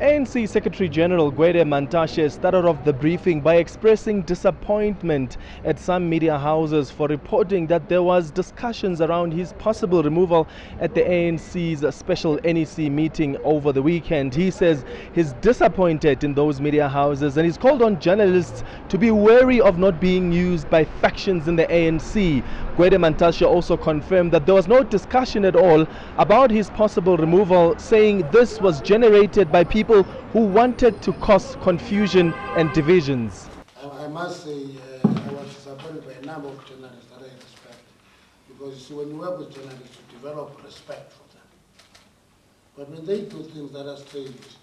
ANC Secretary-General Gwede Mantashe started off the briefing by expressing disappointment at some media houses for reporting that there was discussions around his possible removal at the ANC's special NEC meeting over the weekend. He says he's disappointed in those media houses and he's called on journalists to be wary of not being used by factions in the ANC. Gwede Mantashe also confirmed that there was no discussion at all about his possible removal, saying this was generated by people who wanted to cause confusion and divisions. I must say I was disappointed by a number of journalists that I respect, because you see, when you work with journalists, you develop respect for them. But when they do things that are strange,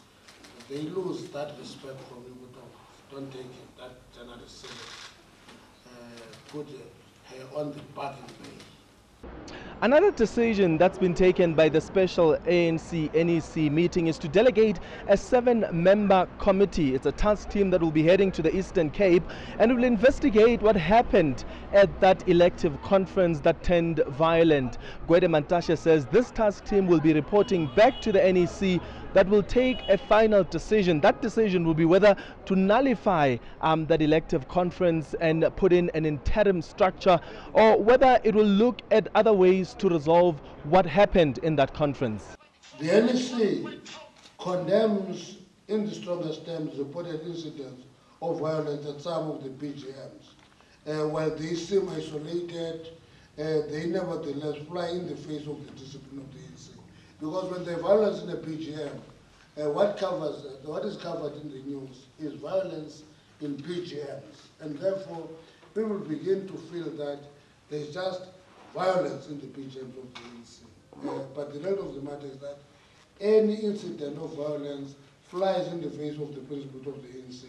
they lose that respect from you. Don't take it. That journalist says, put her on the bargaining bench. Another decision that's been taken by the special ANC NEC meeting is to delegate a 7-member committee. It's a task team that will be heading to the Eastern Cape and will investigate what happened at that elective conference that turned violent. Gwede Mantashe says this task team will be reporting back to the NEC that will take a final decision. That decision will be whether to nullify that elective conference and put in an interim structure, or whether it will look at other ways to resolve what happened in that conference. The NEC condemns in the strongest terms reported incidents of violence at some of the PGMs. While they seem isolated, they nevertheless fly in the face of the discipline of the ANC. Because when there's violence in a PGM, what is covered in the news is violence in PGMs. And therefore, people begin to feel that there's just violence in the PGMs of the ANC. But the reality of the matter is that any incident of violence flies in the face of the principles of the ANC.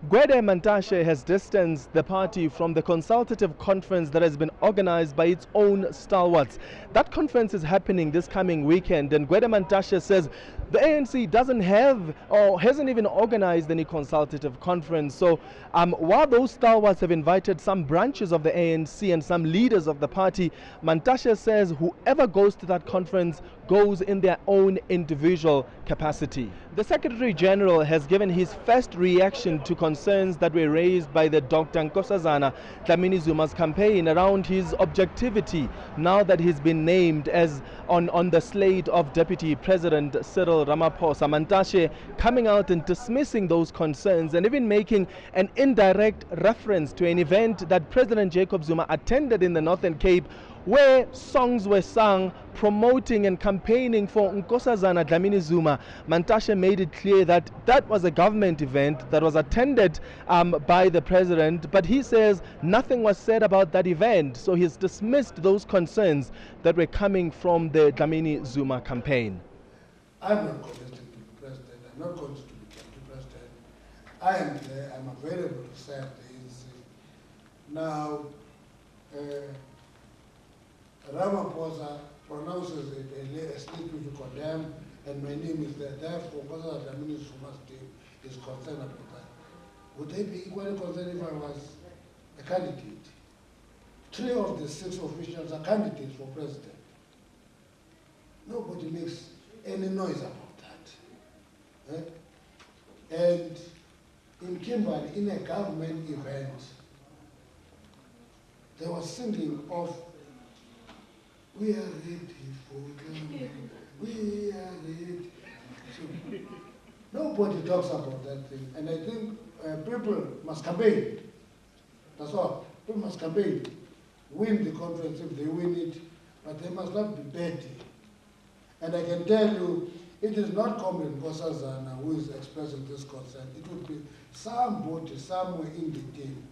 Gwede Mantashe has distanced the party from the consultative conference that has been organized by its own stalwarts. That conference is happening this coming weekend, and Gwede Mantashe says the ANC doesn't have or hasn't even organized any consultative conference. So while those stalwarts have invited some branches of the ANC and some leaders of the party, Mantashe says whoever goes to that conference goes in their own individual capacity. The Secretary-General has given his first reaction to concerns that were raised by the Dr. Nkosazana Dlamini-Zuma's campaign around his objectivity now that he's been named as on the slate of Deputy President Cyril Ramaphosa. Mantashe coming out and dismissing those concerns and even making an indirect reference to an event that President Jacob Zuma attended in the Northern Cape, where songs were sung promoting and campaigning for Nkosazana Dlamini-Zuma. Mantashe made it clear that that was a government event that was attended by the president, but he says nothing was said about that event, so he's dismissed those concerns that were coming from the Dlamini-Zuma campaign. I'm not contesting to be president. I'm not going to be president. I am there. I'm available to serve the ANC. Now, Ramaphosa pronounces a statement to condemn, and my name is there. Therefore, Nkosazana Dlamini-Zuma's team is concerned about that. Would they be equally concerned if I was a candidate? 3 of the 6 officials are candidates for president. Nobody makes any noise about that. And in Kimberley, in a government event, there was singing of "We are ready for government, we are ready." So, nobody talks about that thing. And I think people must campaign. That's all. People must campaign. Win the conference if they win it, but they must not be petty. And I can tell you, it is not Comrade Nkosazana who is expressing this concern. It would be somebody somewhere in the team.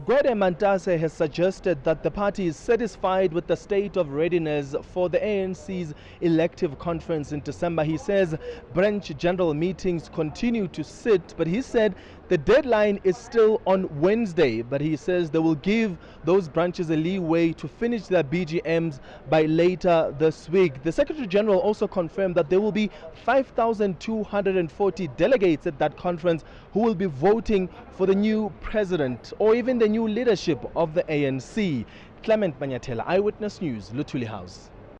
Gwede Mantashe has suggested that the party is satisfied with the state of readiness for the ANC's elective conference in December. He says branch general meetings continue to sit, but he said the deadline is still on Wednesday, but he says they will give those branches a leeway to finish their BGMs by later this week. The Secretary-General also confirmed that there will be 5,240 delegates at that conference who will be voting for the new president or even the new leadership of the ANC. Clement Manyathela, Eyewitness News, Luthuli House.